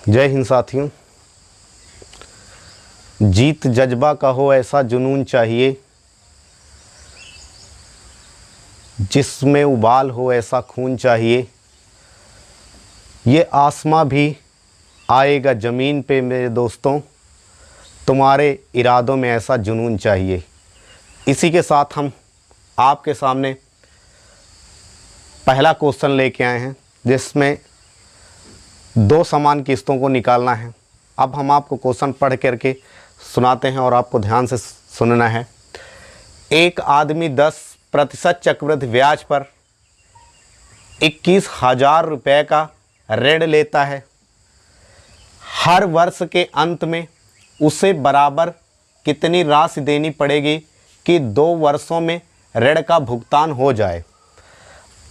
जय हिंद साथियों। जीत जज्बा का हो ऐसा जुनून चाहिए, जिसमें उबाल हो ऐसा खून चाहिए। ये आसमां भी आएगा ज़मीन पे मेरे दोस्तों, तुम्हारे इरादों में ऐसा जुनून चाहिए। इसी के साथ हम आपके सामने पहला क्वेश्चन लेके आए हैं, जिसमें दो समान किस्तों को निकालना है। अब हम आपको क्वेश्चन पढ़ करके सुनाते हैं और आपको ध्यान से सुनना है। एक आदमी 10% चक्रवृद्धि ब्याज पर 21,000 रुपये का ऋण लेता है। हर वर्ष के अंत में उसे बराबर कितनी राशि देनी पड़ेगी कि 2 वर्षों में ऋण का भुगतान हो जाए।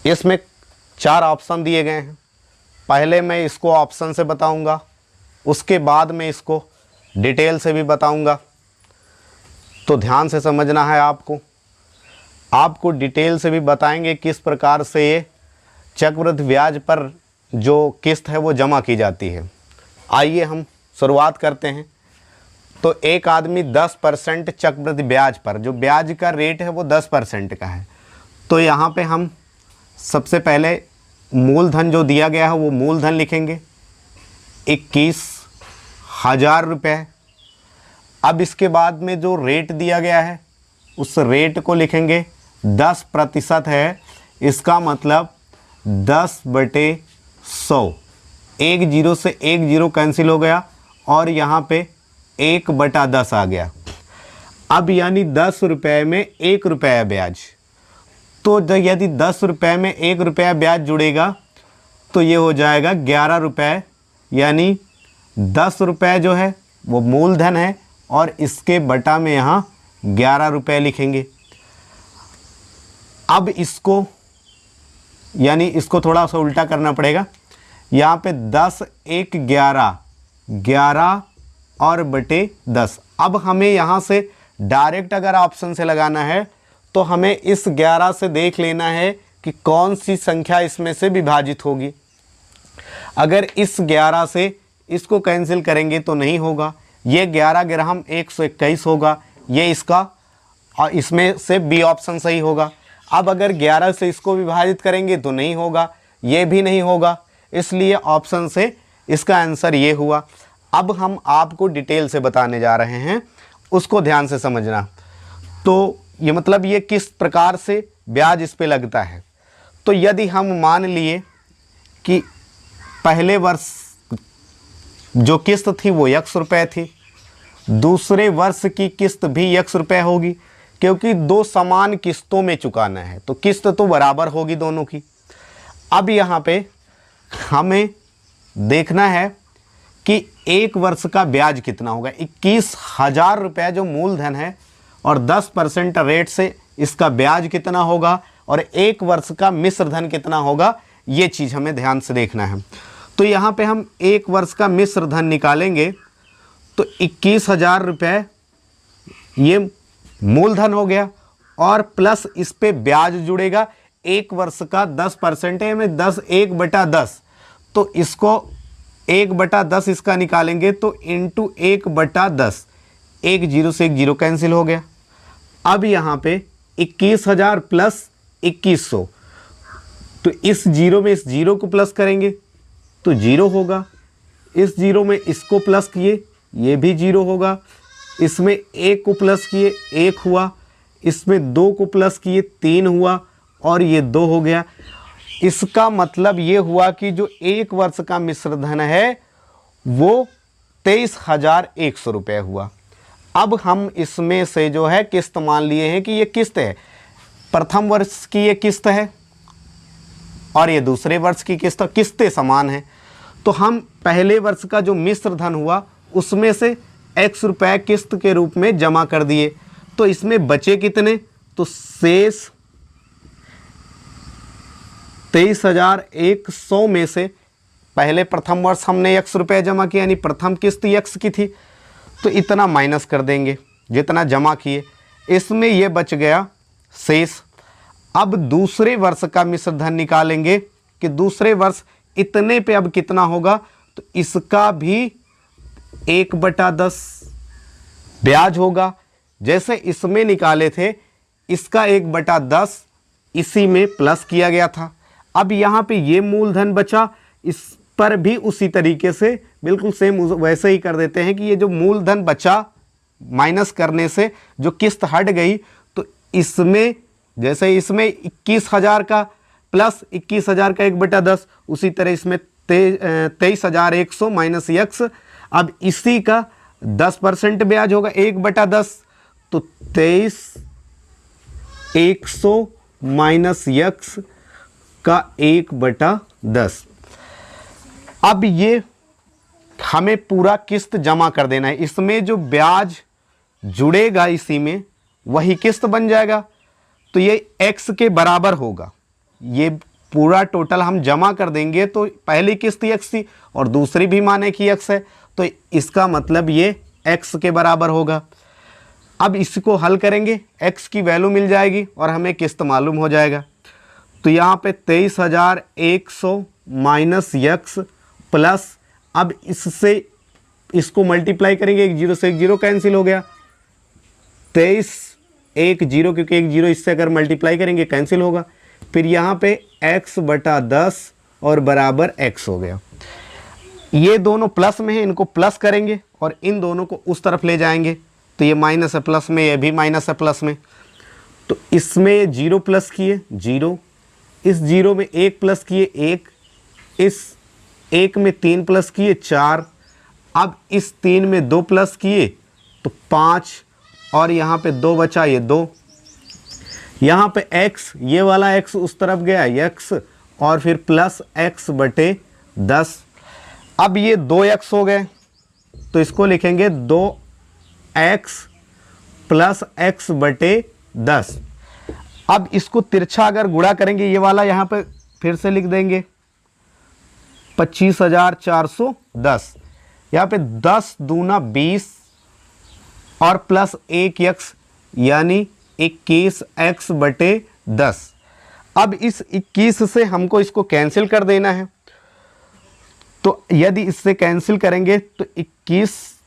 इसमें 4 ऑप्शन दिए गए हैं। पहले मैं इसको ऑप्शन से बताऊंगा, उसके बाद मैं इसको डिटेल से भी बताऊंगा। तो ध्यान से समझना है आपको डिटेल से भी बताएंगे किस प्रकार से ये चक्रवृद्धि ब्याज पर जो किस्त है वो जमा की जाती है। आइए हम शुरुआत करते हैं। तो एक आदमी 10% चक्रवृद्धि ब्याज पर, जो ब्याज का रेट है वो 10% का है। तो यहाँ पे हम सबसे पहले मूलधन जो दिया गया है वो मूलधन लिखेंगे 21,000 रुपये। अब इसके बाद में जो रेट दिया गया है उस रेट को लिखेंगे 10% है। इसका मतलब 10/100। 1 0 से 1 0 कैंसिल हो गया और यहाँ पे 1/10 आ गया। अब यानी 10 रुपये में 1 रुपया ब्याज। तो यदि 10 रुपये में 1 रुपया ब्याज जुड़ेगा तो ये हो जाएगा 11 रुपये। यानी 10 रुपये जो है वो मूलधन है और इसके बटा में यहाँ 11 रुपये लिखेंगे। अब इसको थोड़ा सा उल्टा करना पड़ेगा। यहाँ पे 10 1 11, 11 और बटे 10। अब हमें यहाँ से डायरेक्ट अगर ऑप्शन से लगाना है तो हमें इस 11 से देख लेना है कि कौन सी संख्या इसमें से विभाजित होगी। अगर इस 11 से इसको कैंसिल करेंगे तो नहीं होगा। ये 11 ग्राम 121 होगा, ये इसका, और इसमें से बी ऑप्शन सही होगा। अब अगर 11 से इसको विभाजित करेंगे तो नहीं होगा, ये भी नहीं होगा, इसलिए ऑप्शन से इसका आंसर ये हुआ। अब हम आपको डिटेल से बताने जा रहे हैं, उसको ध्यान से समझना। तो ये मतलब ये किस प्रकार से ब्याज इस पे लगता है। तो यदि हम मान लिए कि पहले वर्ष जो किस्त थी वो X रुपये थी, दूसरे वर्ष की किस्त भी X रुपये होगी, क्योंकि 2 समान किस्तों में चुकाना है तो किस्त तो बराबर होगी दोनों की। अब यहाँ पे हमें देखना है कि 1 वर्ष का ब्याज कितना होगा। 21,000 रुपये जो मूलधन है और 10% रेट से इसका ब्याज कितना होगा और 1 वर्ष का मिश्र धन कितना होगा, ये चीज़ हमें ध्यान से देखना है। तो यहाँ पे हम 1 वर्ष का मिश्र धन निकालेंगे तो 21,000 रुपये ये मूलधन हो गया और प्लस इस पे ब्याज जुड़ेगा। 1 वर्ष का 10% है, यानी 10 1/10। तो इसको 1/10 इसका निकालेंगे तो इंटू 1/10। 1 0 से 1 0 कैंसिल हो गया। अब यहाँ पे 21,000 प्लस 2100, तो इस 0 में इस 0 को प्लस करेंगे तो 0 होगा। इस 0 में इसको प्लस किए, ये भी 0 होगा। इसमें 1 को प्लस किए 1 हुआ, इसमें 2 को प्लस किए 3 हुआ और ये 2 हो गया। इसका मतलब ये हुआ कि जो 1 वर्ष का मिश्र धन है वो 23,100 रुपये हुआ। अब हम इसमें से जो है किस्त मान लिए हैं कि ये किस्त है, प्रथम वर्ष की ये किस्त है और ये दूसरे वर्ष की किस्त, किस्तें समान हैं। तो हम पहले वर्ष का जो मिश्र धन हुआ उसमें से X रुपये किस्त के रूप में जमा कर दिए। तो इसमें बचे कितने, तो शेष 23,100 में से पहले प्रथम वर्ष हमने X रुपये जमा किया, यानी प्रथम किस्त X की थी, तो इतना माइनस कर देंगे जितना जमा किए। इसमें ये बच गया शेष। अब दूसरे वर्ष का मिश्र धन निकालेंगे कि दूसरे वर्ष इतने पे अब कितना होगा, तो इसका भी 1/10 ब्याज होगा। जैसे इसमें निकाले थे, इसका 1/10 इसी में प्लस किया गया था। अब यहाँ पे ये मूलधन बचा, इस पर भी उसी तरीके से बिल्कुल सेम वैसे ही कर देते हैं कि ये जो मूलधन बचा माइनस करने से जो किस्त हट गई, तो इसमें जैसे इसमें 21,000 का प्लस 21,000 का 1/10, उसी तरह इसमें 23,100 माइनस यक्स। अब इसी का 10% ब्याज होगा 1/10, तो 23,100 माइनस यक्स का 1/10। अब ये हमें पूरा किस्त जमा कर देना है। इसमें जो ब्याज जुड़ेगा इसी में वही किस्त बन जाएगा, तो ये x के बराबर होगा। ये पूरा टोटल हम जमा कर देंगे, तो पहली किस्त x थी और दूसरी भी माने कि x है, तो इसका मतलब ये x के बराबर होगा। अब इसको हल करेंगे, x की वैल्यू मिल जाएगी और हमें किस्त मालूम हो जाएगा। तो यहाँ पे 23,100 माइनस यक्स प्लस, अब इससे इसको मल्टीप्लाई करेंगे, एक जीरो से एक जीरो कैंसिल हो गया, 23,100, क्योंकि एक जीरो इससे अगर मल्टीप्लाई करेंगे कैंसिल होगा। फिर यहाँ पे x/10 और बराबर x हो गया। ये दोनों प्लस में है, इनको प्लस करेंगे और इन दोनों को उस तरफ ले जाएंगे, तो ये माइनस है प्लस में, ये भी माइनस है प्लस में। तो इसमें जीरो प्लस किए जीरो, इस जीरो में 1 प्लस किए 1, इस 1 में 3 प्लस किए 4, अब इस 3 में 2 प्लस किए तो 5, और यहाँ पे 2 बचा, ये 2। यहाँ पे x, ये वाला x उस तरफ गया x, और फिर प्लस x/10। अब ये 2x हो गए, तो इसको लिखेंगे 2x प्लस x/10। अब इसको तिरछा अगर गुणा करेंगे, ये वाला यहाँ पे फिर से लिख देंगे 25,410। यहाँ पे 10 दूना 20 और प्लस 1x यानी 21x/10। अब इस 21 से हमको इसको कैंसिल कर देना है, तो यदि इससे कैंसिल करेंगे तो 21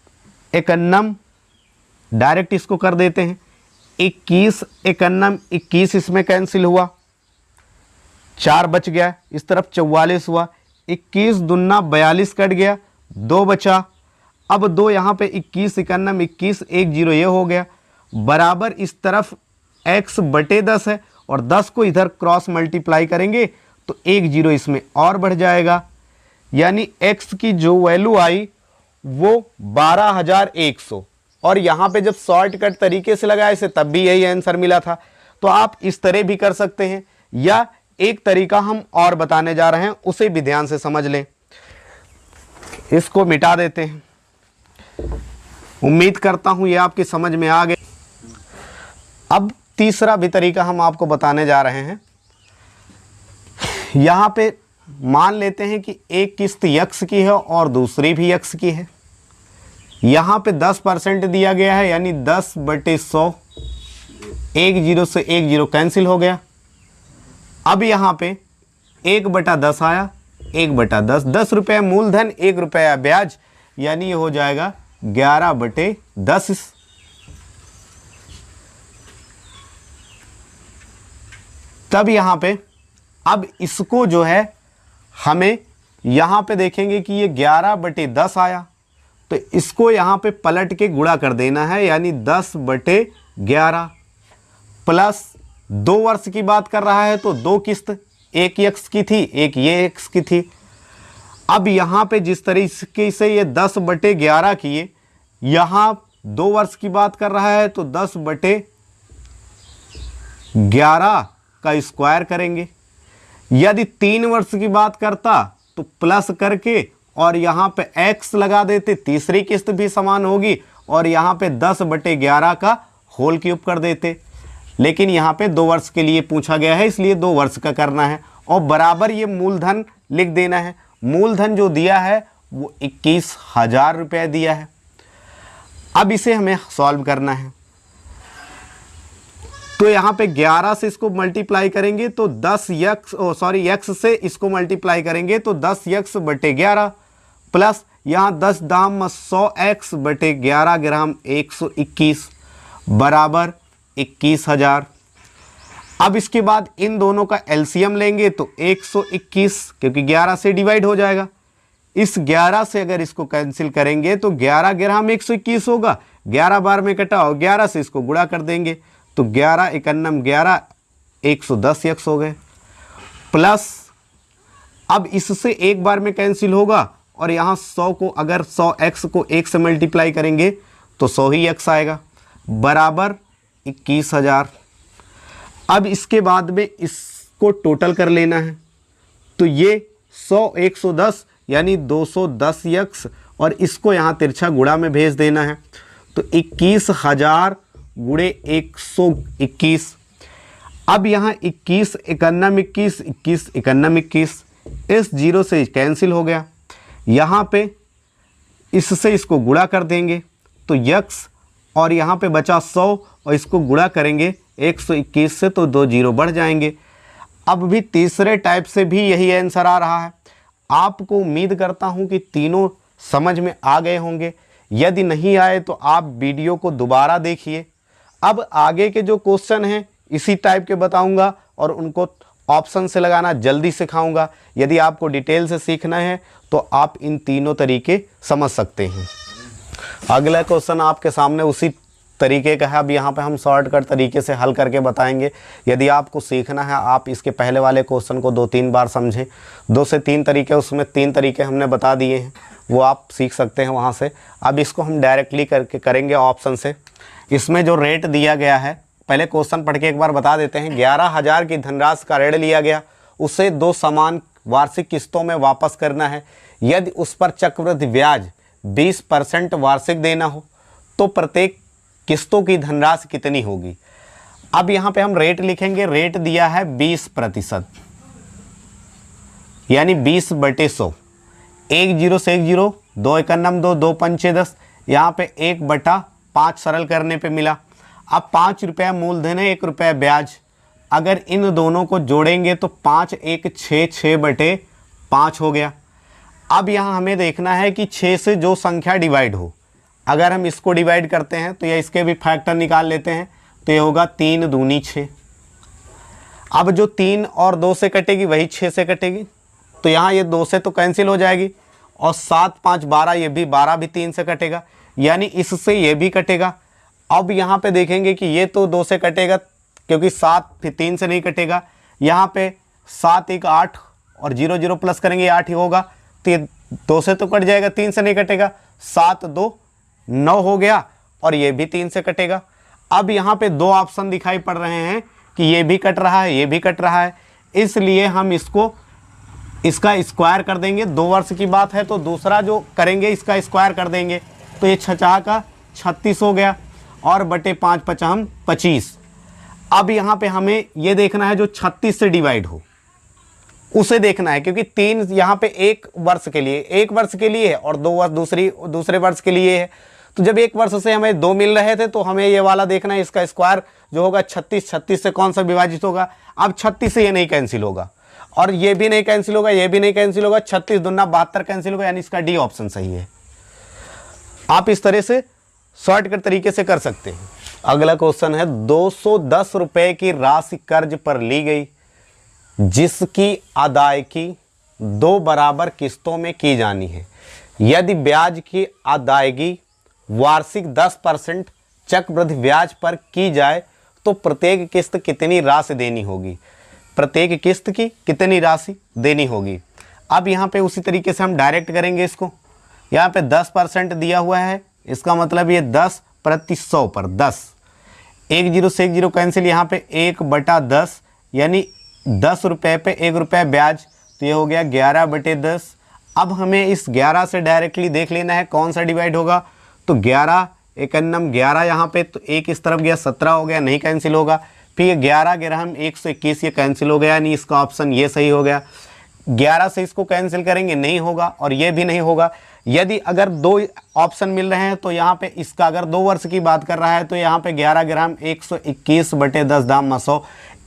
51, डायरेक्ट इसको कर देते हैं, 21 51, 21 इसमें कैंसिल हुआ, 4 बच गया, इस तरफ 44 हुआ, 21 दूना 42 कट गया, 2 बचा। अब 2 यहाँ पे 21 51, 21 1 0 ये हो गया, बराबर इस तरफ x/10 है और 10 को इधर क्रॉस मल्टीप्लाई करेंगे तो 1 0 इसमें और बढ़ जाएगा, यानी x की जो वैल्यू आई वो 12,100। और यहाँ पे जब शॉर्टकट तरीके से लगाए इसे तब भी यही आंसर मिला था। तो आप इस तरह भी कर सकते हैं, या एक तरीका हम और बताने जा रहे हैं, उसे भी ध्यान से समझ लें। इसको मिटा देते हैं, उम्मीद करता हूं ये आपकी समझ में आ गए। अब तीसरा भी तरीका हम आपको बताने जा रहे हैं। यहाँ पे मान लेते हैं कि एक किस्त यक्स की है और दूसरी भी यक्स की है। यहाँ पे 10% दिया गया है, यानी 10/100, 1 0 से 1 0 कैंसिल हो गया। अब यहाँ पे 1/10 आया, 1/10, 10 रुपये मूलधन, 1 रुपया ब्याज, यानी ये हो जाएगा 11/10। तब यहाँ पे अब इसको जो है हमें यहाँ पे देखेंगे कि ये 11/10 आया, तो इसको यहाँ पे पलट के गुणा कर देना है, यानी 10/11 प्लस 2 वर्ष की बात कर रहा है तो 2 किस्त, एक x की थी एक ये x की थी। अब यहाँ पे जिस तरीके से ये 10/11 किए, यहाँ 2 वर्ष की बात कर रहा है तो 10/11 का स्क्वायर करेंगे। यदि 3 वर्ष की बात करता तो प्लस करके और यहाँ पे x लगा देते, तीसरी किस्त भी समान होगी, और यहाँ पे 10/11 का होल क्यूब कर देते। लेकिन यहाँ पे 2 वर्ष के लिए पूछा गया है, इसलिए 2 वर्ष का करना है, और बराबर ये मूलधन लिख देना है। मूलधन जो दिया है वो 21,000 रुपये दिया है। अब इसे हमें सॉल्व करना है, तो यहाँ पे 11 से इसको मल्टीप्लाई करेंगे तो 10x, x से इसको मल्टीप्लाई करेंगे तो 10x/11 प्लस यहाँ 10 दाम 100x बटे 11 ग्राम 121 बराबर 21,000। अब इसके बाद इन दोनों का एलसीएम लेंगे तो 121, क्योंकि 11 से डिवाइड हो जाएगा। इस 11 से अगर इसको कैंसिल करेंगे तो 11 ग्राम 121 होगा, 11 बार में कटा हो, 11 से इसको गुणा कर देंगे तो 11 एकन्नम 11 110x हो गए। प्लस अब इससे एक बार में कैंसिल होगा और यहाँ 100 को अगर 100x को 1 से मल्टीप्लाई करेंगे तो 100 ही x आएगा बराबर 21,000। अब इसके बाद में इसको टोटल कर लेना है तो ये 100 110 यानी 210x और इसको यहाँ तिरछा गुणा में भेज देना है तो 21,000 गुणे 121। अब यहाँ 21 एकन्नम 21, 21 एकन्नम 21, इस जीरो से कैंसिल हो गया। यहाँ पे इससे इसको गुणा कर देंगे तो यक्स और यहाँ पे बचा 100 और इसको गुणा करेंगे 121 से तो 2 जीरो बढ़ जाएंगे। अब भी तीसरे टाइप से भी यही आंसर आ रहा है। आपको उम्मीद करता हूँ कि तीनों समझ में आ गए होंगे। यदि नहीं आए तो आप वीडियो को दोबारा देखिए। अब आगे के जो क्वेश्चन हैं इसी टाइप के बताऊंगा और उनको ऑप्शन से लगाना जल्दी सिखाऊंगा। यदि आपको डिटेल से सीखना है तो आप इन तीनों तरीके समझ सकते हैं। अगला क्वेश्चन आपके सामने उसी तरीके का है। अब यहाँ पे हम शॉर्टकट तरीके से हल करके बताएंगे। यदि आपको सीखना है आप इसके पहले वाले क्वेश्चन को 2-3 बार समझें। 2 से 3 तरीके, उसमें 3 तरीके हमने बता दिए हैं, वो आप सीख सकते हैं वहाँ से। अब इसको हम डायरेक्टली करके करेंगे ऑप्शन से। इसमें जो रेट दिया गया है, पहले क्वेश्चन पढ़ के एक बार बता देते हैं। 11,000 की धनराशि का ऋण लिया गया, उसे 2 समान वार्षिक किस्तों में वापस करना है। यदि उस पर चक्रवृद्धि ब्याज 20% वार्षिक देना हो तो प्रत्येक किस्तों की धनराशि कितनी होगी। अब यहाँ पे हम रेट लिखेंगे। रेट दिया है 20%, यानी 20/100। 1 जीरो से 1 जीरो, 2 एकन्नम 2, 2 पंचे 10, यहाँ पे 1/5 सरल करने पे मिला। अब 5 रुपया मूलधन है, 1 रुपया ब्याज। अगर इन दोनों को जोड़ेंगे तो 5 1 6, 6/5 हो गया। अब यहाँ हमें देखना है कि 6 से जो संख्या डिवाइड हो, अगर हम इसको डिवाइड करते हैं तो या इसके भी फैक्टर निकाल लेते हैं तो ये होगा 3 दूनी 6। अब जो 3 और 2 से कटेगी वही 6 से कटेगी तो यहाँ ये 2 से तो कैंसिल हो जाएगी और 7 5 12, ये भी 12 भी 3 से कटेगा, यानी इससे ये भी कटेगा। अब यहाँ पे देखेंगे कि ये तो 2 से कटेगा क्योंकि 7 फिर 3 से नहीं कटेगा। यहाँ पे 7 1 8 और 0 0 प्लस करेंगे 8 ही होगा तो ये 2 से तो कट जाएगा, 3 से नहीं कटेगा। 7 2 9 हो गया और ये भी 3 से कटेगा। अब यहाँ पे 2 ऑप्शन दिखाई पड़ रहे हैं कि ये भी कट रहा है, ये भी कट रहा है, इसलिए हम इसका स्क्वायर कर देंगे। 2 वर्ष की बात है तो दूसरा जो करेंगे इसका स्क्वायर कर देंगे तो ये 6 का 36 हो गया और बटे 5 5 25। अब यहाँ पे हमें ये देखना है जो 36 से डिवाइड हो उसे देखना है, क्योंकि 3 यहाँ पे 1 वर्ष के लिए है और 2 वर्ष दूसरे वर्ष के लिए है। तो जब 1 वर्ष से हमें 2 मिल रहे थे तो हमें ये वाला देखना है, इसका स्क्वायर जो होगा 36 से कौन सा विभाजित होगा। अब 36 से ये नहीं कैंसिल होगा और ये भी नहीं कैंसिल होगा, ये भी नहीं कैंसिल होगा, 36 दूना 72 कैंसिल होगा, यानी इसका डी ऑप्शन सही है। आप इस तरह से शॉर्टकट तरीके से कर सकते हैं। अगला क्वेश्चन है 210 रुपए की राशि कर्ज पर ली गई जिसकी अदायगी 2 बराबर किस्तों में की जानी है। यदि ब्याज की अदायगी वार्षिक 10% चक्रवृद्धि ब्याज पर की जाए तो प्रत्येक किस्त कितनी राशि देनी होगी। प्रत्येक किस्त की कितनी राशि देनी होगी। अब यहाँ पे उसी तरीके से हम डायरेक्ट करेंगे इसको। यहाँ पे 10% दिया हुआ है, इसका मतलब ये 10% पर 10। 1 जीरो से 1 जीरो कैंसिल, यहाँ पे 1/10 यानी 10 रुपये पे 1 रुपया ब्याज, तो ये हो गया 11/10। अब हमें इस 11 से डायरेक्टली देख लेना है कौन सा डिवाइड होगा। तो 11 एकन्नम 11 यहाँ पे, तो 1 इस तरफ गया 17 हो गया, नहीं कैंसिल होगा। फिर 11 ग्राम 121 ये कैंसिल हो गया, यानी इसका ऑप्शन ये सही हो गया। 11 से इसको कैंसिल करेंगे नहीं होगा और ये भी नहीं होगा। यदि अगर 2 ऑप्शन मिल रहे हैं तो यहाँ पे इसका अगर 2 वर्ष की बात कर रहा है तो यहाँ पे 11 ग्राम 121/10 दाम 100,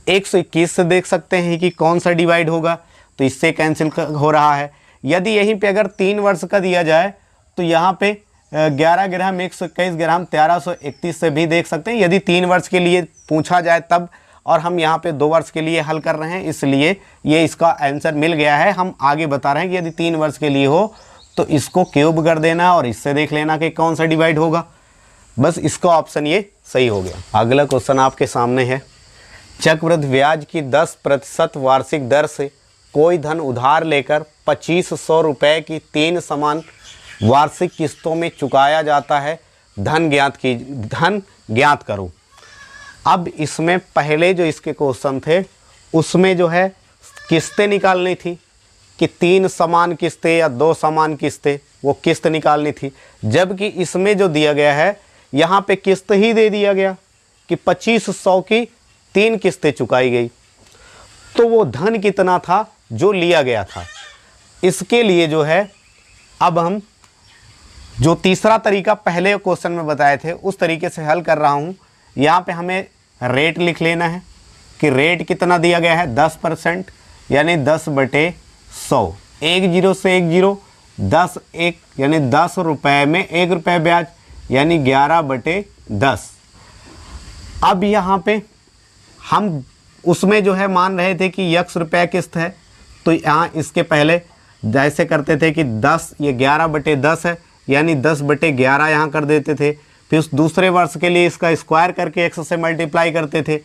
121 से देख सकते हैं कि कौन सा डिवाइड होगा, तो इससे कैंसिल हो रहा है। यदि यहीं पे अगर 3 वर्ष का दिया जाए तो यहाँ पे 11 ग्राम 121 ग्राम 1331 से भी देख सकते हैं, यदि 3 वर्ष के लिए पूछा जाए तब। और हम यहाँ पे 2 वर्ष के लिए हल कर रहे हैं, इसलिए ये इसका आंसर मिल गया है। हम आगे बता रहे हैं कि यदि 3 वर्ष के लिए हो तो इसको क्यूब कर देना और इससे देख लेना कि कौन सा डिवाइड होगा। बस इसका ऑप्शन ये सही हो गया। अगला क्वेश्चन आपके सामने है, चक्रवृद्धि ब्याज की 10% वार्षिक दर से कोई धन उधार लेकर 2500 रुपये की 3 समान वार्षिक किस्तों में चुकाया जाता है, धन ज्ञात करो। अब इसमें पहले जो इसके क्वेश्चन थे उसमें जो है किस्तें निकालनी थी कि 3 समान किस्तें या 2 समान किस्तें, वो किस्त निकालनी थी। जबकि इसमें जो दिया गया है यहाँ पे किस्त ही दे दिया गया कि 2500 की 3 किस्तें चुकाई गई, तो वो धन कितना था जो लिया गया था। इसके लिए जो है अब हम जो तीसरा तरीका पहले क्वेश्चन में बताए थे उस तरीके से हल कर रहा हूँ। यहाँ पे हमें रेट लिख लेना है कि रेट कितना दिया गया है 10%, यानी 10/100, 1 0 से 1 0, 10 1 यानी 10 रुपये में 1 रुपये ब्याज, यानी 11/10। अब यहाँ पे हम उसमें जो है मान रहे थे कि x रुपये किस्त है, तो यहाँ इसके पहले जैसे करते थे कि 10 ये 11/10 है, यानी 10/11 यहाँ कर देते थे। फिर उस दूसरे वर्ष के लिए इसका स्क्वायर करके x से मल्टीप्लाई करते थे।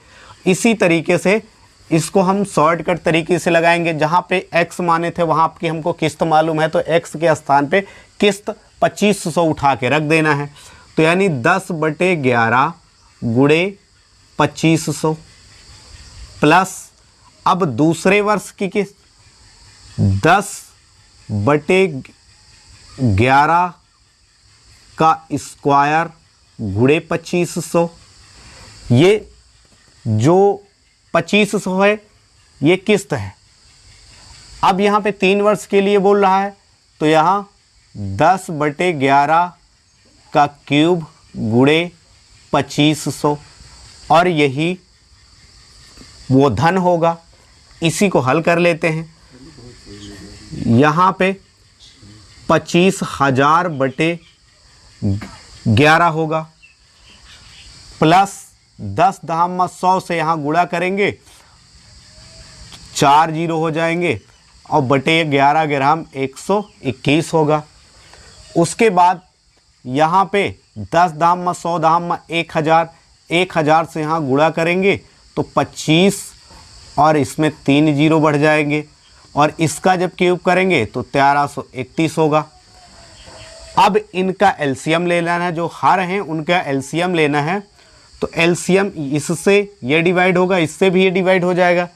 इसी तरीके से इसको हम शॉर्टकट तरीके से लगाएंगे। जहाँ पे x माने थे वहाँ की हमको किस्त मालूम है, तो x के स्थान पे किस्त 2500 उठा के रख देना है। तो यानी 10/11 गुणे 2500 प्लस अब दूसरे वर्ष की किस्त 10/11 का स्क्वायर गुणे 2500। ये जो 2500 है ये किस्त है। अब यहाँ पे 3 वर्ष के लिए बोल रहा है, तो यहाँ 10/11 का क्यूब गुणे 2500 और यही वो धन होगा। इसी को हल कर लेते हैं। यहाँ पे 25,000/11 होगा, प्लस 10 से यहाँ गुणा करेंगे, 4 0 हो जाएंगे और बटे 11 ग्राम 121 होगा। उसके बाद यहाँ पे 10 1000 से यहाँ गुणा करेंगे तो 25 और इसमें 3 0 बढ़ जाएंगे और इसका जब क्यूब करेंगे तो 1331 होगा। अब इनका एलसीएम लेना है, जो हर हैं उनका एलसीएम लेना है। तो एलसीएम इससे ये डिवाइड होगा, इससे भी ये डिवाइड हो जाएगा,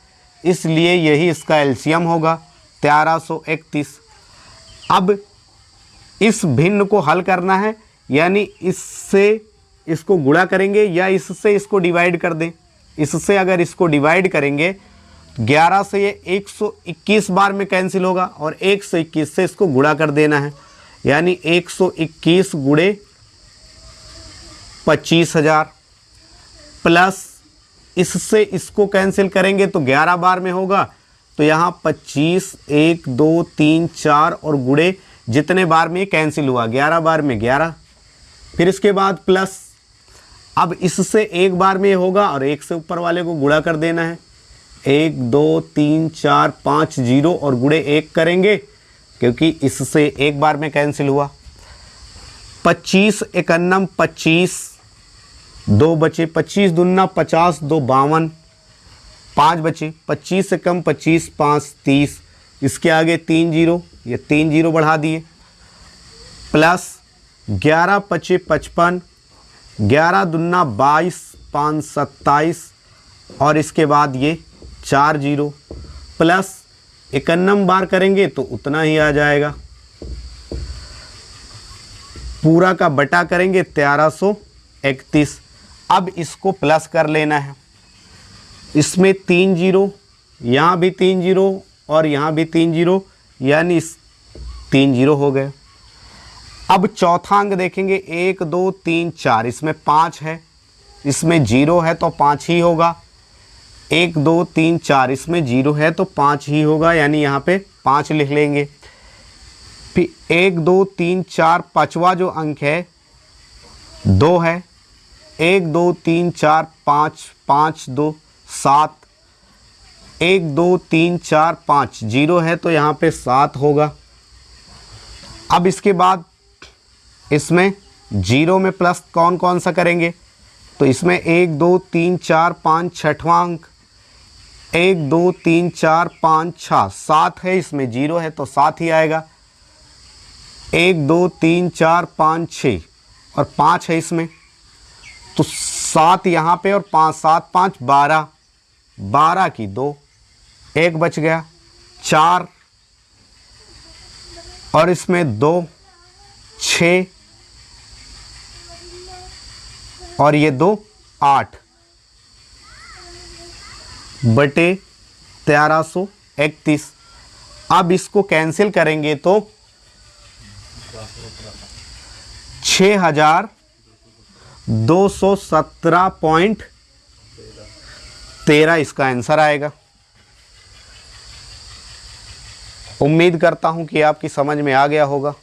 इसलिए यही इसका एलसीएम होगा 1331। अब इस भिन्न को हल करना है, यानी इससे इसको गुणा करेंगे या इससे इसको डिवाइड कर दें। इससे अगर इसको डिवाइड करेंगे 11 से ये 121 बार में कैंसिल होगा और 121 से इसको गुणा कर देना है, यानी 121 गुणे 25,000 प्लस इससे इसको कैंसिल करेंगे तो 11 बार में होगा, तो यहाँ 25 1 2 3 4 और गुणे जितने बार में कैंसिल हुआ 11 बार में 11। फिर इसके बाद प्लस अब इससे एक बार में होगा और एक से ऊपर वाले को गुणा कर देना है, 1 2 3 4 5 0 और गुणे 1 करेंगे क्योंकि इससे एक बार में कैंसिल हुआ। 25 51 25 2 बचे, 25 दूना 50 2 52 5 बचे, 25 से कम 25 5 30, इसके आगे 3 0, ये 3 0 बढ़ा दिए, प्लस 11 25 55, 11 दूना 22 5 27 और इसके बाद ये 4 0 प्लस 51 बार करेंगे तो उतना ही आ जाएगा, पूरा का बटा करेंगे 1331। अब इसको प्लस कर लेना है, इसमें 3 0, यहाँ भी 3 0 और यहाँ भी 3 0, यानी 3 0 हो गए। अब चौथा अंक देखेंगे 1 2 3 4, इसमें 5 है, इसमें 0 है तो 5 ही होगा। 1 2 3 4 इसमें 0 है तो 5 ही होगा, यानी यहाँ पे 5 लिख लेंगे। फिर 1 2 3 4 पाँचवा जो अंक है 2 है। 1 2 3 4 5 5 2 7, 1 2 3 4 5 जीरो है तो यहाँ पे 7 होगा। अब इसके बाद इसमें जीरो में प्लस कौन कौन सा करेंगे, तो इसमें 1 2 3 4 5 छठवां अंक 1 2 3 4 5 6 7 है, इसमें जीरो है तो 7 ही आएगा। 1 2 3 4 5 6 और 5 है इसमें तो 7 यहाँ पे और 5 7 5 12, 12 की 2, 1 बच गया 4 और इसमें 2 6 और ये 2 8 बटे 1331। अब इसको कैंसिल करेंगे तो 6217.13 इसका आंसर आएगा। उम्मीद करता हूं कि आपकी समझ में आ गया होगा।